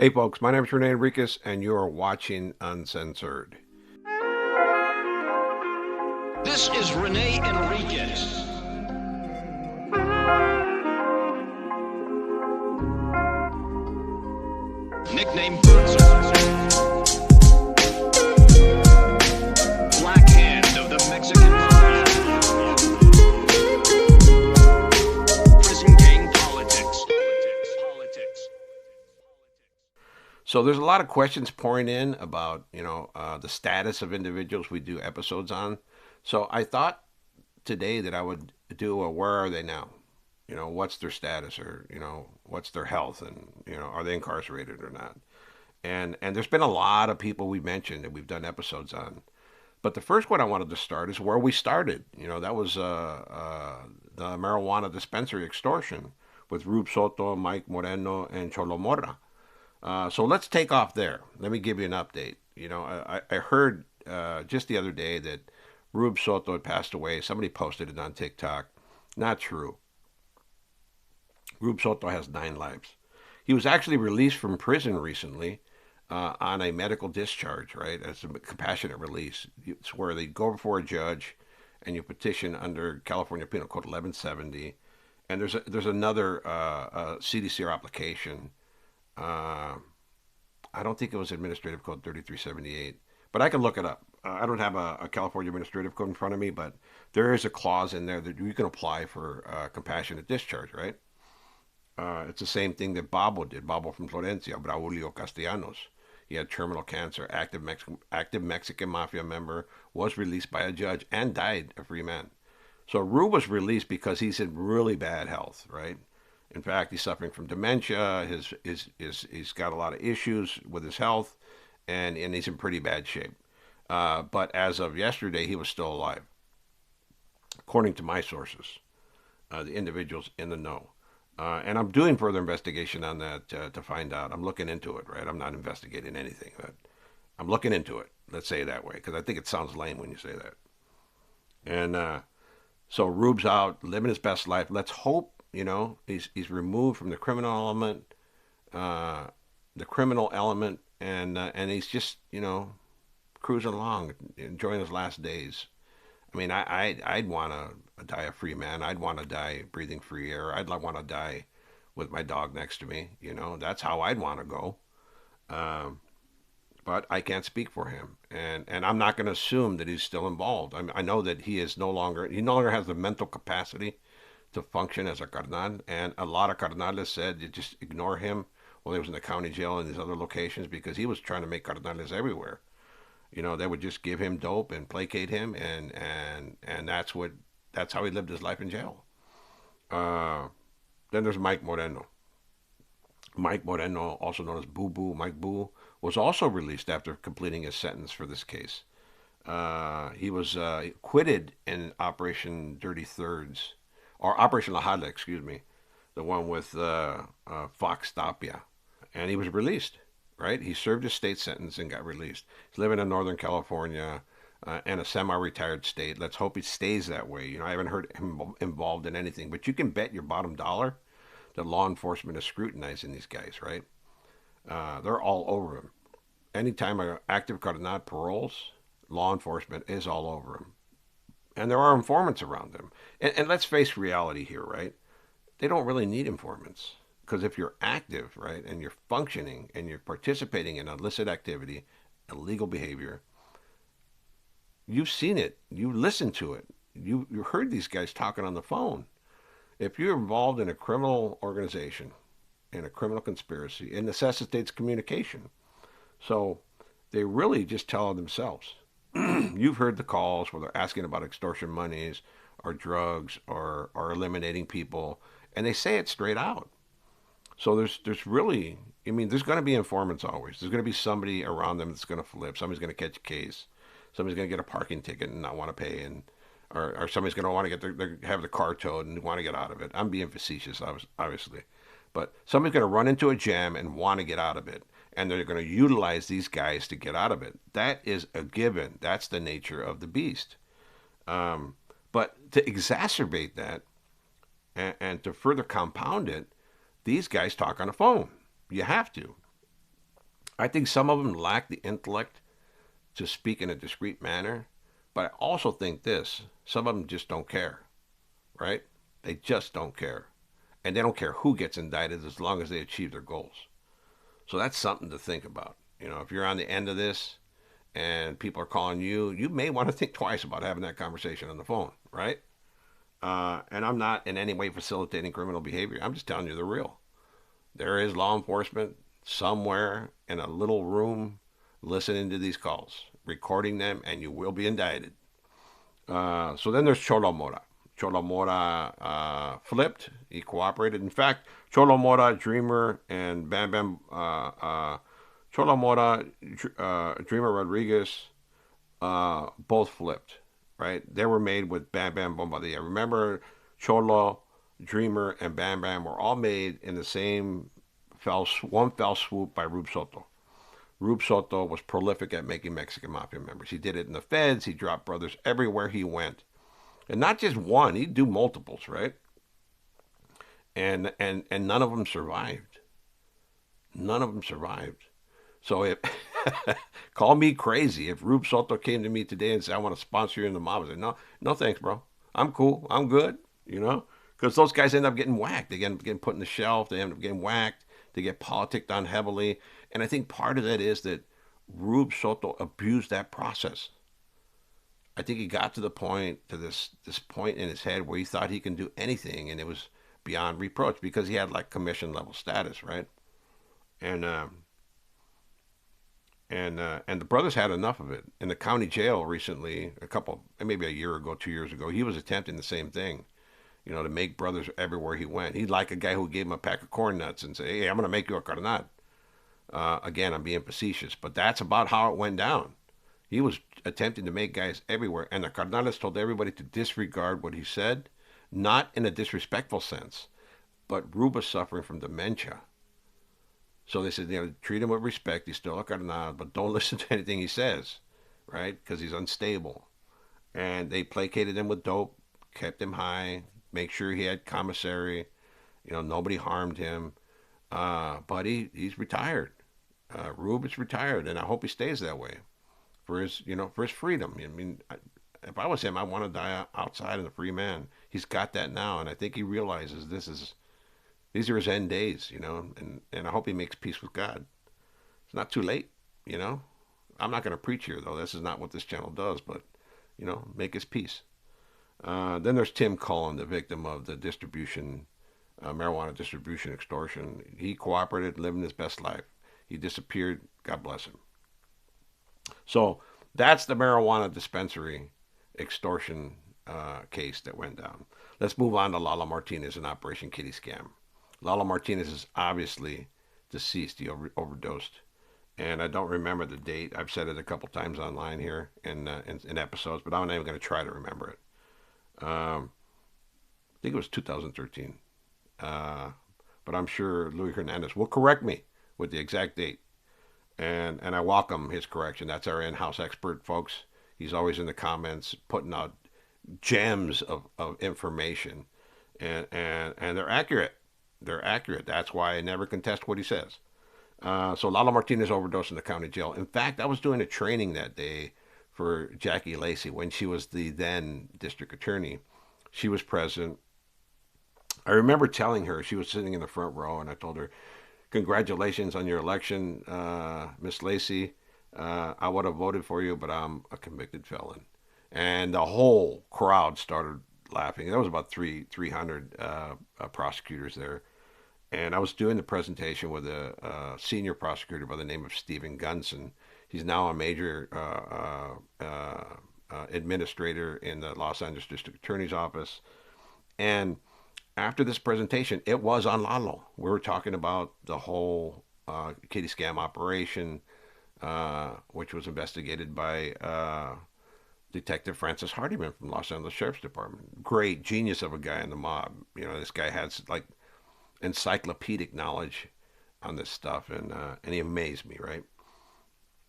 Hey folks, my name is René Enriquez, and you are watching Uncensored. This is René Enriquez. Nickname Blackhand of the Mexican Mafia. Prison gang politics. So there's a lot of questions pouring in about, the status of individuals we do episodes on. So I thought today that I would do a where are they now? What's their status, or, what's their health, and, are they incarcerated or not? And there's been a lot of people we mentioned that we've done episodes on. But the first one I wanted to start is where we started. That was the marijuana dispensary extortion with Ruben Soto, Mike Moreno, and Cholo Mora. So let's take off there. Let me give you an update. I heard just the other day that Ruben Soto had passed away. Somebody posted it on TikTok. Not true. Ruben Soto has 9 lives. He was actually released from prison recently on a medical discharge, right? As a compassionate release. It's where they go before a judge and you petition under California Penal Code 1170. And there's another CDCR application. I don't think it was Administrative Code 3378, but I can look it up. I don't have a California Administrative Code in front of me, but there is a clause in there that you can apply for compassionate discharge, right? It's the same thing that Babo did. Babo from Florencia, Braulio Castellanos. He had terminal cancer, active Mexican mafia member, was released by a judge and died a free man. So Rube was released because he's in really bad health, right? In fact, he's suffering from dementia. He's got a lot of issues with his health, and he's in pretty bad shape. But as of yesterday, he was still alive, according to my sources, the individuals in the know. And I'm doing further investigation on that to find out. I'm looking into it, right? I'm not investigating anything, but I'm looking into it. Let's say it that way, because I think it sounds lame when you say that. And so Rube's out, living his best life. Let's hope, he's removed from the criminal element, and he's just, cruising along, enjoying his last days. I mean, I'd want to die a free man. I'd want to die breathing free air. I'd want to die with my dog next to me. That's how I'd want to go. Um, but I can't speak for him, and I'm not going to assume that he's still involved. I know that he no longer has the mental capacity to function as a carnal, and a lot of carnales said you just ignore him while he was in the county jail and these other locations because he was trying to make carnales everywhere. They would just give him dope and placate him, and that's how he lived his life in jail. Uh, then there's Mike Moreno. Mike Moreno, also known as Boo Boo, Mike Boo, was also released after completing his sentence for this case. He was acquitted in Operation Dirty Thirds, or Operation La Hala, excuse me, the one with Fox Tapia, and he was released. Right, he served his state sentence and got released. He's living in Northern California in a semi-retired state. Let's hope he stays that way. I haven't heard him involved in anything, but you can bet your bottom dollar that law enforcement is scrutinizing these guys. Right, they're all over him. Anytime an active cardenal paroles, law enforcement is all over him, and there are informants around them. And let's face reality here, right? They don't really need informants. Because if you're active, right, and you're functioning and you're participating in illicit activity, illegal behavior, you've seen it, you listened to it, you heard these guys talking on the phone. If you're involved in a criminal organization, in a criminal conspiracy, it necessitates communication. So they really just tell themselves. You've heard the calls where they're asking about extortion monies or drugs or eliminating people, and they say it straight out. So there's really, there's going to be informants always. There's going to be somebody around them that's going to flip. Somebody's going to catch a case. Somebody's going to get a parking ticket and not want to pay, and or somebody's going to want to have the car towed and want to get out of it. I'm being facetious, obviously, but somebody's going to run into a jam and want to get out of it, and they're going to utilize these guys to get out of it. That is a given. That's the nature of the beast. But to exacerbate that and to further compound it, these guys talk on the phone. You have to. I think some of them lack the intellect to speak in a discreet manner, but I also think this: some of them just don't care, right? They just don't care, and they don't care who gets indicted as long as they achieve their goals. So that's something to think about. If you're on the end of this and people are calling you, you may want to think twice about having that conversation on the phone, right? And I'm not in any way facilitating criminal behavior. I'm just telling you the real. There is law enforcement somewhere in a little room listening to these calls, recording them, and you will be indicted. So then there's Cholo Mora. Cholo Mora flipped. He cooperated. In fact, Cholo Mora, Dreamer, and Bam Bam, Cholo Mora, Dreamer Rodriguez, both flipped. Right? They were made with Bam Bam Bombardier. Remember, Cholo, Dreamer, and Bam Bam were all made in the same one fell swoop by Rube Soto. Rube Soto was prolific at making Mexican mafia members. He did it in the feds. He dropped brothers everywhere he went, and not just one. He'd do multiples, right? And none of them survived. None of them survived. So if call me crazy, if Rube Soto came to me today and said I want to sponsor you in the mob, I said no, no thanks, bro. I'm cool. I'm good. Because those guys end up getting whacked. They end up getting put in the shelf. They end up getting whacked. They get politicked on heavily. And I think part of that is that Rube Soto abused that process. I think he got to the point to this point in his head where he thought he can do anything, and it was beyond reproach because he had like commission level status, right? And and the brothers had enough of it. In the county jail recently, maybe a year ago, 2 years ago, he was attempting the same thing. To make brothers everywhere he went. He'd like a guy who gave him a pack of corn nuts and say, "Hey, I'm going to make you a carnal." Again, I'm being facetious, but that's about how it went down. He was attempting to make guys everywhere, and the carnales told everybody to disregard what he said, not in a disrespectful sense, but Rube was suffering from dementia. So they said, treat him with respect. He's still a carnal, but don't listen to anything he says, right? Because he's unstable. And they placated him with dope, kept him high, make sure he had commissary. Nobody harmed him. But he's retired. Rube is retired, and I hope he stays that way for his freedom. I mean, if I was him, I want to die outside and a free man. He's got that now, and I think he realizes these are his end days. And I hope he makes peace with God. It's not too late. I'm not going to preach here though. This is not what this channel does, but make his peace. Then there's Tim Cullen, the victim of the marijuana distribution extortion. He cooperated, living his best life. He disappeared. God bless him. So that's the marijuana dispensary extortion case that went down. Let's move on to Lalo Martinez and Operation Kitty Scam. Lalo Martinez is obviously deceased. He overdosed. And I don't remember the date. I've said it a couple times online here in episodes, but I'm not even going to try to remember it. I think it was 2013. But I'm sure Luis Hernandez will correct me with the exact date. And I welcome his correction. That's our in-house expert, folks. He's always in the comments putting out gems of information. And they're accurate. They're accurate. That's why I never contest what he says. So Lalo Martinez overdosed in the county jail. In fact, I was doing a training that day for Jackie Lacey when she was the then district attorney. She was present. I remember telling her, she was sitting in the front row, and I told her, "Congratulations on your election, Miss Lacey. I would have voted for you, but I'm a convicted felon." And the whole crowd started laughing. There was about 300 prosecutors there. And I was doing the presentation with a senior prosecutor by the name of Stephen Gunson. He's now a major administrator in the Los Angeles District Attorney's Office. And after this presentation, it was on Lalo. We were talking about the whole kitty scam operation, which was investigated by Detective Francis Hardiman from Los Angeles Sheriff's Department. Great genius of a guy in the mob. This guy has like encyclopedic knowledge on this stuff, and he amazed me, right?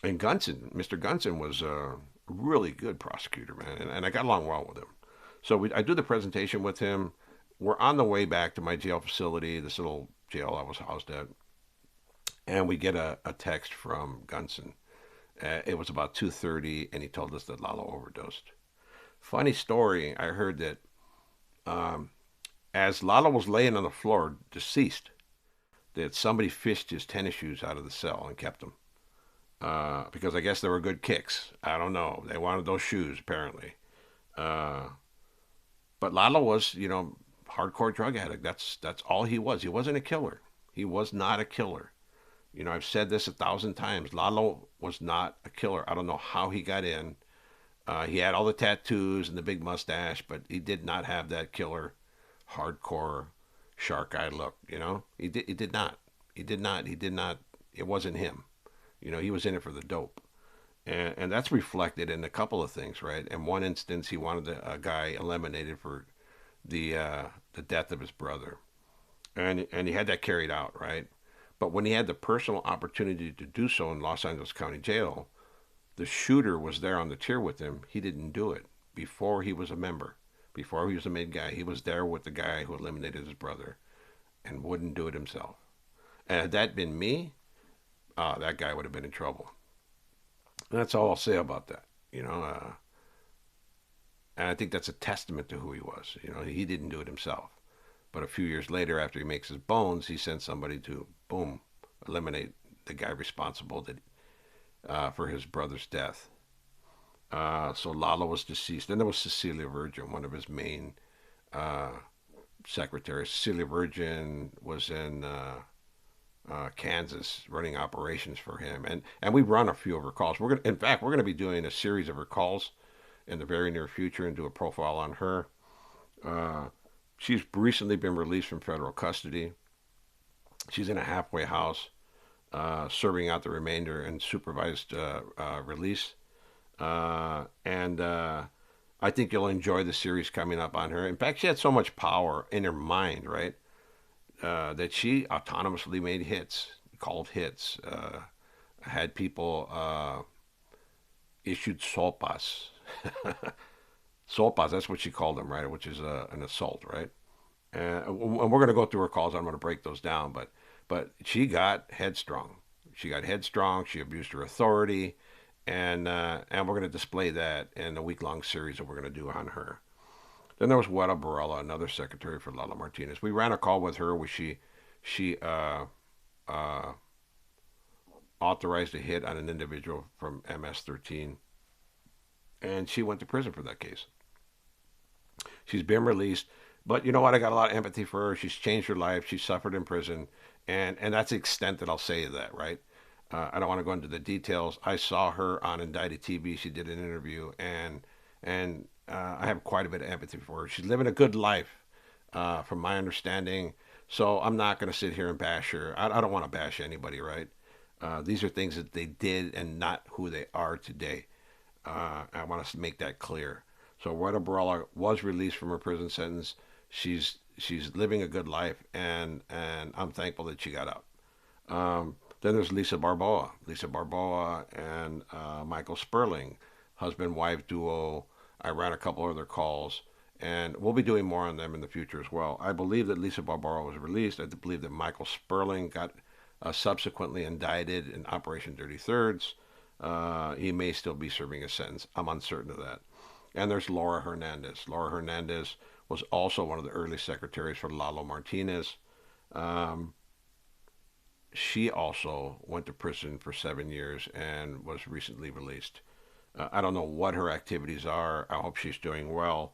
And Mr. Gunson was a really good prosecutor, man, and I got along well with him. So I do the presentation with him. We're on the way back to my jail facility, this little jail I was housed at, and we get a text from Gunson. It was about 2:30, and he told us that Lalo overdosed. Funny story. I heard that um, as Lalo was laying on the floor, deceased, that somebody fished his tennis shoes out of the cell and kept them because I guess they were good kicks. I don't know. They wanted those shoes apparently. Uh, but Lalo was, hardcore drug addict. That's all he was. He wasn't a killer. He was not a killer. I've said this 1,000 times. Lalo was not a killer. I don't know how he got in. He had all the tattoos and the big mustache, but he did not have that killer, hardcore, shark eye look. He did not. He did not. He did not. It wasn't him. He was in it for the dope, and that's reflected in a couple of things, right? In one instance, he wanted a guy eliminated for the death of his brother, and he had that carried out, right? But when he had the personal opportunity to do so in Los Angeles County Jail, the shooter was there on the tier with him. He didn't do it before he was a member, before he was a mid guy. He was there with the guy who eliminated his brother and wouldn't do it himself. And had that been me, that guy would have been in trouble. And that's all I'll say about that. And I think that's a testament to who he was. He didn't do it himself. But a few years later, after he makes his bones, he sends somebody to, boom, eliminate the guy responsible for his brother's death. So Lalo was deceased. Then there was Cecilia Virgen, one of his main uh, secretaries. Cecilia Virgen was in Kansas running operations for him, and we run a few of her calls. In fact, we're gonna be doing a series of her calls in the very near future and do a profile on her. Uh, she's recently been released from federal custody. She's in a halfway house, serving out the remainder in supervised release. And I think you'll enjoy the series coming up on her. In fact, she had so much power in her mind, right, that she autonomously made hits, called hits, had people issued sopas. Sopas, that's what she called them, right, which is an assault, right? And we're going to go through her calls. I'm going to break those down, but she got headstrong. She got headstrong. She abused her authority, and we're going to display that in a week-long series that we're going to do on her. Then there was Barela, another secretary for Lalo Martinez. We ran a call with her where she uh, authorized a hit on an individual from MS-13, and she went to prison for that case. She's been released, but you know what? I got a lot of empathy for her. She's changed her life. She suffered in prison, and that's the extent that I'll say of that, right? I don't want to go into the details. I saw her on Indicted TV. She did an interview, and I have quite a bit of empathy for her. She's living a good life, from my understanding. So I'm not going to sit here and bash her. I don't want to bash anybody, right? These are things that they did and not who they are today. I want to make that clear. So Rhoda Barela was released from her prison sentence. She's living a good life, and I'm thankful that she got out. Then there's Lisa Barboa and Michael Sperling, husband-wife duo. I ran a couple other calls, and we'll be doing more on them in the future as well. I believe that Lisa Barboa was released. I believe that Michael Sperling got subsequently indicted in Operation Dirty Thirds. He may still be serving a sentence. I'm uncertain of that. And there's Lora Hernandez. Lora Hernandez was also one of the early secretaries for Lalo Martinez. Um, she also went to prison for 7 years and was recently released. I don't know what her activities are. I hope she's doing well.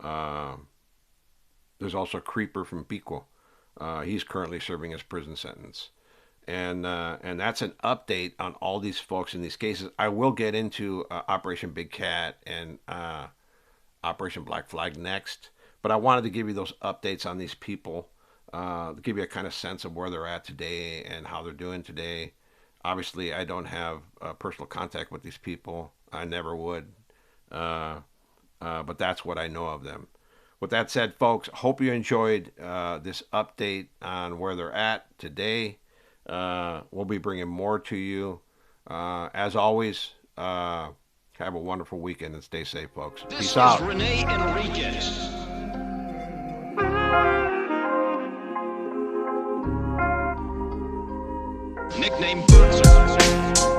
Uh, there's also Creeper from Pico. He's currently serving his prison sentence. And that's an update on all these folks in these cases. I will get into Operation Big Cat and Operation Black Flag next, but I wanted to give you those updates on these people, to give you a kind of sense of where they're at today and how they're doing today. Obviously, I don't have personal contact with these people. I never would, uh, but that's what I know of them. With that said, folks, hope you enjoyed this update on where they're at today. We'll be bringing more to you. As always, have a wonderful weekend and stay safe, folks. This Peace is out. René Enriquez. same person.